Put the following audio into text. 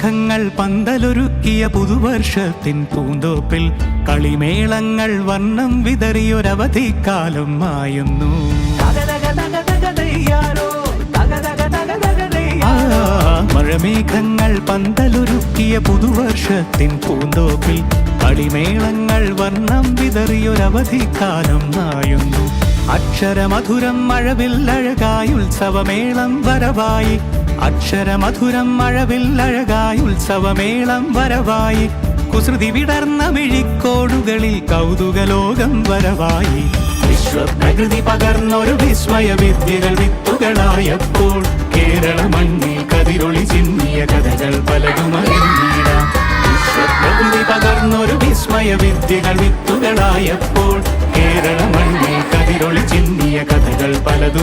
മഴമേഘങ്ങൾ പന്തലൊരുക്കിയ പുതുവർഷത്തിൻ പൂന്തോപ്പിൽ കളിമേളങ്ങൾ വർണ്ണം വിതറിയൊരവധിക്കാലം മായുന്നു. മഴമേഘങ്ങൾ പന്തലൊരുക്കിയ പുതുവർഷത്തിൻ പൂന്തോപ്പിൽ കളിമേളങ്ങൾ വർണ്ണം വിതറിയൊരവധിക്കാലം മായുന്നു. അക്ഷരമധുരം മഴവില്ലഴകായി ഉത്സവമേളം വരവായി. അക്ഷരമധുരം മഴവില്ലഴകായി ഉത്സവമേളം വരവായി. കുസൃതി വിടർന്ന മിഴിക്കോടുകളിൽ കൗതുകലോകം വരവായി. വിശ്വപ്രകൃതി പകർന്നൊരു വിസ്മയ വിദ്യകൾ വിത്തുകളായപ്പോൾ കേരള മണ്ണിൽ കതിരൊളി ചിന്നിയ കഥകൾ പലതും അറിഞ്ഞിടാം. വിശ്വപ്രകൃതി പകർന്നൊരു വിസ്മയ വിദ്യകൾ വിത്തുകളായപ്പോൾ കേരള മണ്ണിൽ കതിരൊളി ചിന്നിയ കഥകൾ പലതും